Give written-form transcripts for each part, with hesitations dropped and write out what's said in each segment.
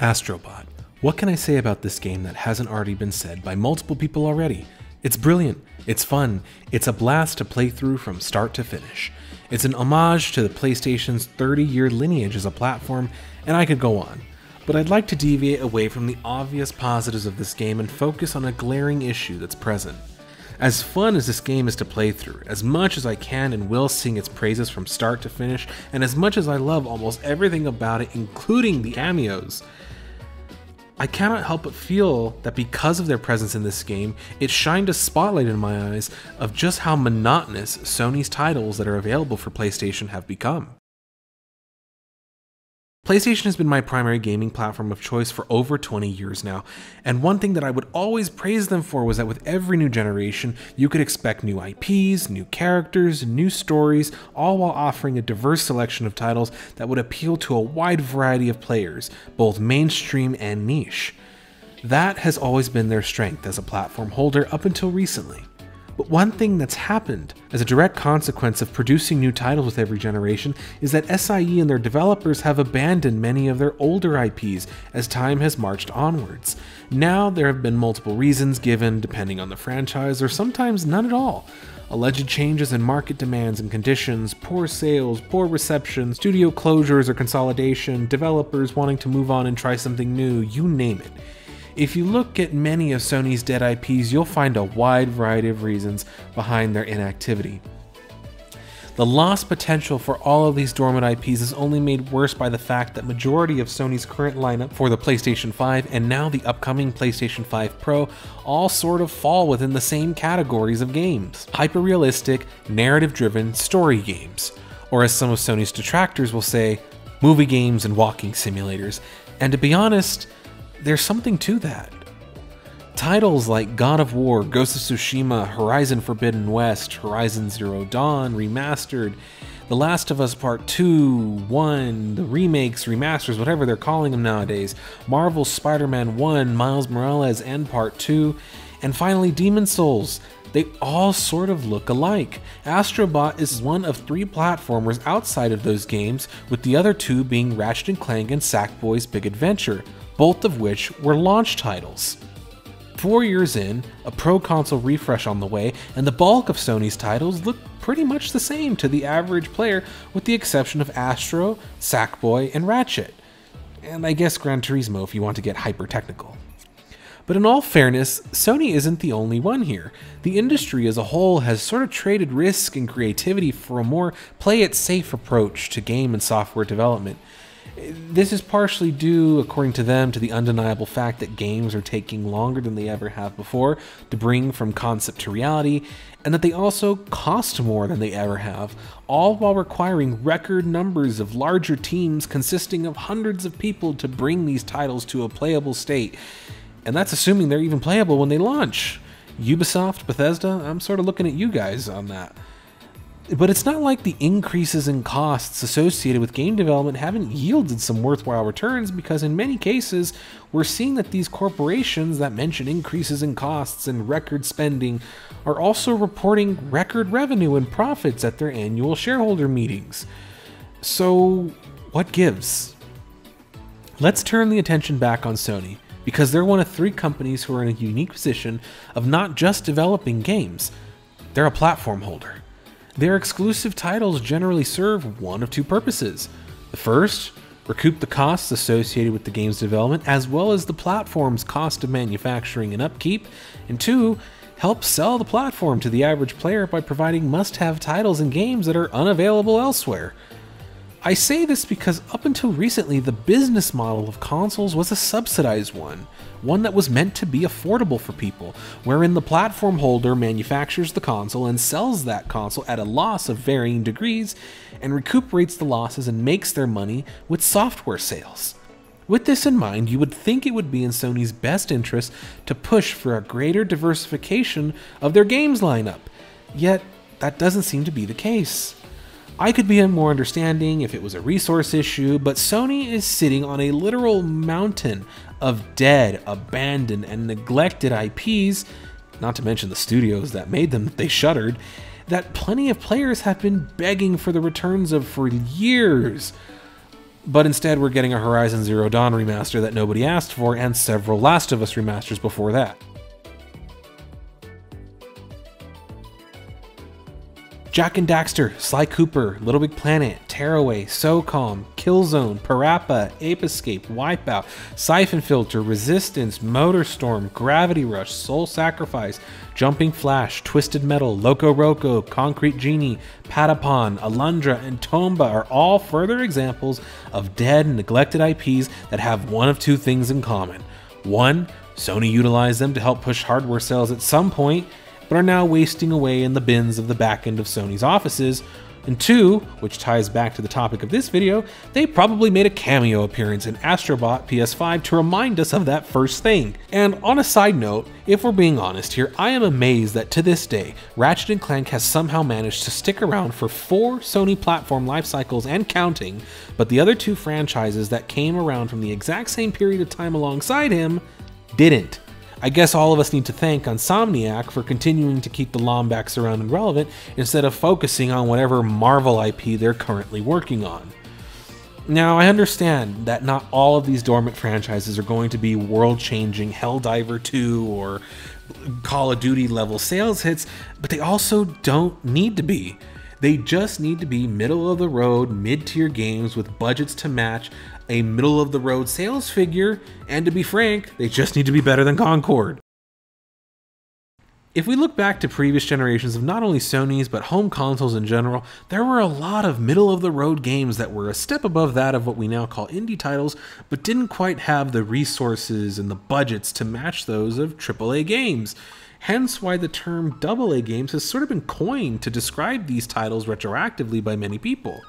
ASTRO BOT. What can I say about this game that hasn't already been said by multiple people already? It's brilliant, it's fun, it's a blast to play through from start to finish. It's an homage to the PlayStation's 30-year lineage as a platform, and I could go on. But I'd like to deviate away from the obvious positives of this game and focus on a glaring issue that's present. As fun as this game is to play through, as much as I can and will sing its praises from start to finish, and as much as I love almost everything about it, including the cameos, I cannot help but feel that because of their presence in this game, it shined a spotlight in my eyes of just how monotonous Sony's titles that are available for PlayStation have become. PlayStation has been my primary gaming platform of choice for over 20 years now, and one thing that I would always praise them for was that with every new generation, you could expect new IPs, new characters, new stories, all while offering a diverse selection of titles that would appeal to a wide variety of players, both mainstream and niche. That has always been their strength as a platform holder up until recently. But one thing that's happened as a direct consequence of producing new titles with every generation is that SIE and their developers have abandoned many of their older IPs as time has marched onwards. Now there have been multiple reasons given depending on the franchise, or sometimes none at all. Alleged changes in market demands and conditions, poor sales, poor reception, studio closures or consolidation, developers wanting to move on and try something new, you name it. If you look at many of Sony's dead IPs, you'll find a wide variety of reasons behind their inactivity. The lost potential for all of these dormant IPs is only made worse by the fact that majority of Sony's current lineup for the PlayStation 5 and now the upcoming PlayStation 5 Pro all sort of fall within the same categories of games. Hyper-realistic, narrative-driven story games. Or as some of Sony's detractors will say, movie games and walking simulators. And to be honest, there's something to that. Titles like God of War, Ghost of Tsushima, Horizon Forbidden West, Horizon Zero Dawn, Remastered, The Last of Us Part 2, 1, the remakes, remasters, whatever they're calling them nowadays, Marvel's Spider-Man 1, Miles Morales and Part 2, and finally Demon's Souls. They all sort of look alike. ASTRO BOT is one of 3 platformers outside of those games, with the other 2 being Ratchet & Clank and Sackboy's Big Adventure, both of which were launch titles. 4 years in, a Pro console refresh on the way, and the bulk of Sony's titles look pretty much the same to the average player, with the exception of Astro, Sackboy, and Ratchet. And I guess Gran Turismo if you want to get hyper-technical. But in all fairness, Sony isn't the only one here. The industry as a whole has sort of traded risk and creativity for a more play-it-safe approach to game and software development. This is partially due, according to them, to the undeniable fact that games are taking longer than they ever have before to bring from concept to reality, and that they also cost more than they ever have, all while requiring record numbers of larger teams consisting of hundreds of people to bring these titles to a playable state. And that's assuming they're even playable when they launch. Ubisoft, Bethesda, I'm sort of looking at you guys on that. But it's not like the increases in costs associated with game development haven't yielded some worthwhile returns, because in many cases, we're seeing that these corporations that mention increases in costs and record spending are also reporting record revenue and profits at their annual shareholder meetings. So, what gives? Let's turn the attention back on Sony, because they're one of 3 companies who are in a unique position of not just developing games, they're a platform holder. Their exclusive titles generally serve one of 2 purposes. The first, recoup the costs associated with the game's development, as well as the platform's cost of manufacturing and upkeep, and 2, help sell the platform to the average player by providing must-have titles and games that are unavailable elsewhere. I say this because up until recently, the business model of consoles was a subsidized one that was meant to be affordable for people, wherein the platform holder manufactures the console and sells that console at a loss of varying degrees, and recuperates the losses and makes their money with software sales. With this in mind, you would think it would be in Sony's best interest to push for a greater diversification of their games lineup, yet that doesn't seem to be the case. I could be more understanding if it was a resource issue, but Sony is sitting on a literal mountain of dead, abandoned, and neglected IPs, not to mention the studios that made them that they shuttered, that plenty of players have been begging for the returns of for years. But instead we're getting a Horizon Zero Dawn remaster that nobody asked for, and several Last of Us remasters before that. Jak Daxter Sly Cooper, Little Big Planet, Tearaway, SOCOM, Killzone, Parappa, Ape Escape, Wipeout, Siphon Filter, Resistance, Motorstorm, Gravity Rush, Soul Sacrifice, Jumping Flash, Twisted Metal, Loco Roco, Concrete Genie, Patapon, Alundra, and Tomba are all further examples of dead and neglected IPs that have one of two things in common. One, Sony utilized them to help push hardware sales at some point, but are now wasting away in the bins of the back end of Sony's offices. And two, which ties back to the topic of this video, they probably made a cameo appearance in ASTRO BOT PS5 to remind us of that first thing. And on a side note, if we're being honest here, I am amazed that to this day, Ratchet & Clank has somehow managed to stick around for 4 Sony platform life cycles and counting, but the other 2 franchises that came around from the exact same period of time alongside him didn't. I guess all of us need to thank Insomniac for continuing to keep the Lombax around and relevant instead of focusing on whatever Marvel IP they're currently working on. Now, I understand that not all of these dormant franchises are going to be world-changing Helldiver 2 or Call of Duty level sales hits, but they also don't need to be. They just need to be middle-of-the-road, mid-tier games with budgets to match a middle-of-the-road sales figure, and to be frank, they just need to be better than Concord. If we look back to previous generations of not only Sony's, but home consoles in general, there were a lot of middle-of-the-road games that were a step above that of what we now call indie titles, but didn't quite have the resources and the budgets to match those of AAA games. Hence why the term AA games has sort of been coined to describe these titles retroactively by many people.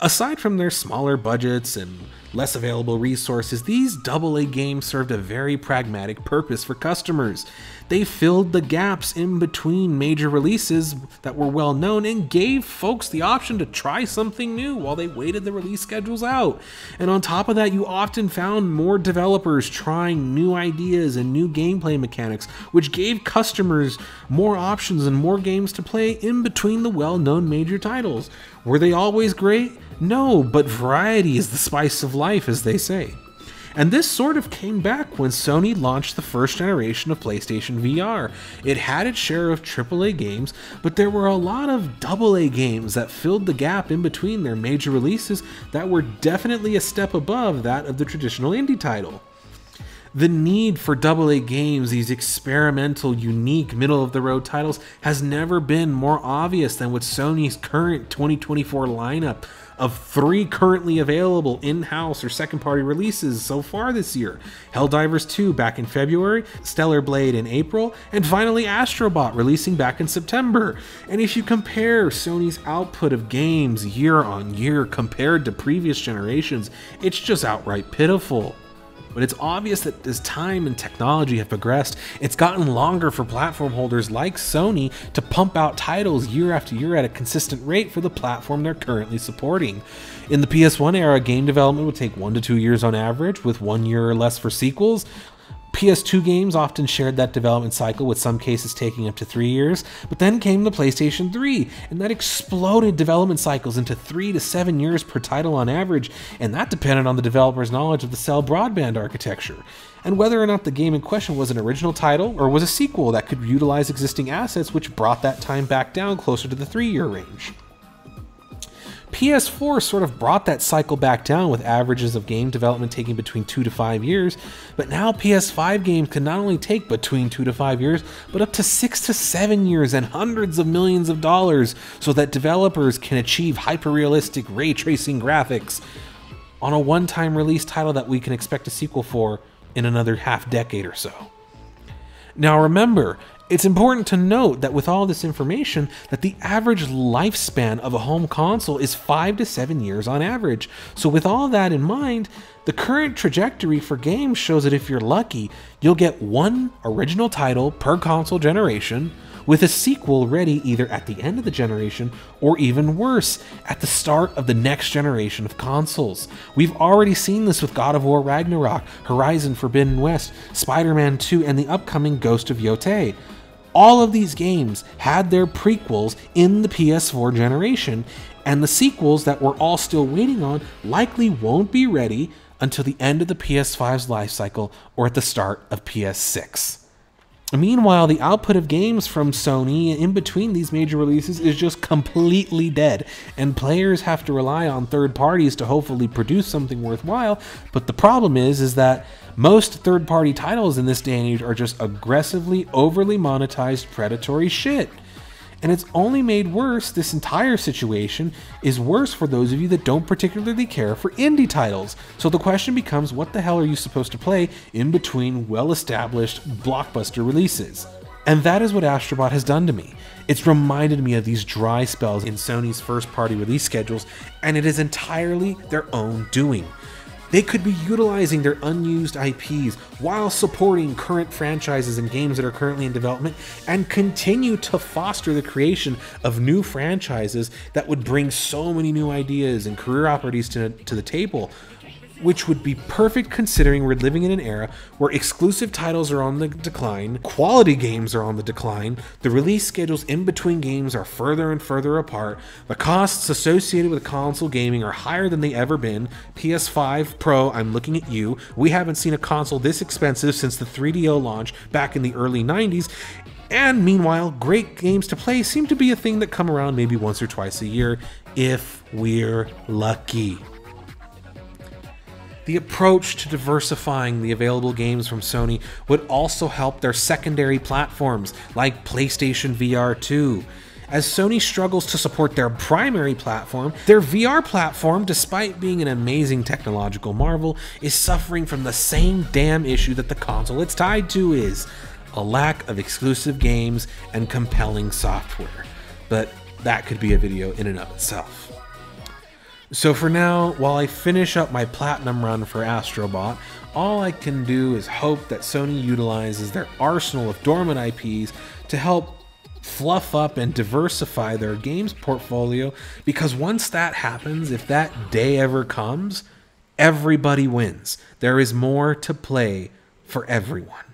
Aside from their smaller budgets and less available resources, these AA games served a very pragmatic purpose for customers. They filled the gaps in between major releases that were well known and gave folks the option to try something new while they waited the release schedules out. And on top of that, you often found more developers trying new ideas and new gameplay mechanics, which gave customers more options and more games to play in between the well-known major titles. Were they always great? No, but variety is the spice of life, as they say. And this sort of came back when Sony launched the first generation of PlayStation VR. It had its share of AAA games, but there were a lot of AA games that filled the gap in between their major releases that were definitely a step above that of the traditional indie title. The need for AA games, these experimental, unique, middle-of-the-road titles, has never been more obvious than with Sony's current 2024 lineup of 3 currently available in-house or second-party releases so far this year. Helldivers 2 back in February, Stellar Blade in April, and finally Astro Bot releasing back in September. And if you compare Sony's output of games year on year compared to previous generations, it's just outright pitiful. But it's obvious that as time and technology have progressed, it's gotten longer for platform holders like Sony to pump out titles year after year at a consistent rate for the platform they're currently supporting. In the PS1 era, game development would take 1 to 2 years on average, with 1 year or less for sequels. PS2 games often shared that development cycle, with some cases taking up to 3 years, but then came the PlayStation 3, and that exploded development cycles into 3 to 7 years per title on average, and that depended on the developer's knowledge of the cell broadband architecture, and whether or not the game in question was an original title or was a sequel that could utilize existing assets, which brought that time back down closer to the 3-year range. PS4 sort of brought that cycle back down, with averages of game development taking between 2 to 5 years, but now PS5 games can not only take between 2 to 5 years, but up to 6 to 7 years and hundreds of millions of dollars, so that developers can achieve hyper-realistic ray tracing graphics on a one-time release title that we can expect a sequel for in another half-decade or so. Now remember, it's important to note that with all this information, that the average lifespan of a home console is 5 to 7 years on average. So with all that in mind, the current trajectory for games shows that if you're lucky, you'll get 1 original title per console generation, with a sequel ready either at the end of the generation or even worse, at the start of the next generation of consoles. We've already seen this with God of War Ragnarok, Horizon Forbidden West, Spider-Man 2, and the upcoming Ghost of Yotei. All of these games had their prequels in the PS4 generation, and the sequels that we're all still waiting on likely won't be ready until the end of the PS5's life cycle or at the start of PS6. Meanwhile, the output of games from Sony in between these major releases is just completely dead, and players have to rely on third parties to hopefully produce something worthwhile. But the problem is that most third-party titles in this day and age are just aggressively, overly monetized, predatory shit. And it's only made worse, this entire situation is worse for those of you that don't particularly care for indie titles. So the question becomes, what the hell are you supposed to play in between well-established blockbuster releases? And that is what Astro Bot has done to me. It's reminded me of these dry spells in Sony's first-party release schedules, and it is entirely their own doing. They could be utilizing their unused IPs while supporting current franchises and games that are currently in development, and continue to foster the creation of new franchises that would bring so many new ideas and career opportunities to the table, which would be perfect considering we're living in an era where exclusive titles are on the decline, quality games are on the decline, the release schedules in between games are further and further apart, the costs associated with console gaming are higher than they ever been. PS5 Pro, I'm looking at you. We haven't seen a console this expensive since the 3DO launch back in the early 90s. And meanwhile, great games to play seem to be a thing that come around maybe once or twice a year, if we're lucky. The approach to diversifying the available games from Sony would also help their secondary platforms like PlayStation VR 2. As Sony struggles to support their primary platform, their VR platform, despite being an amazing technological marvel, is suffering from the same damn issue that the console it's tied to is: a lack of exclusive games and compelling software. But that could be a video in and of itself. So for now, while I finish up my platinum run for Astro Bot, all I can do is hope that Sony utilizes their arsenal of dormant IPs to help fluff up and diversify their games portfolio, because once that happens, if that day ever comes, everybody wins. There is more to play for everyone.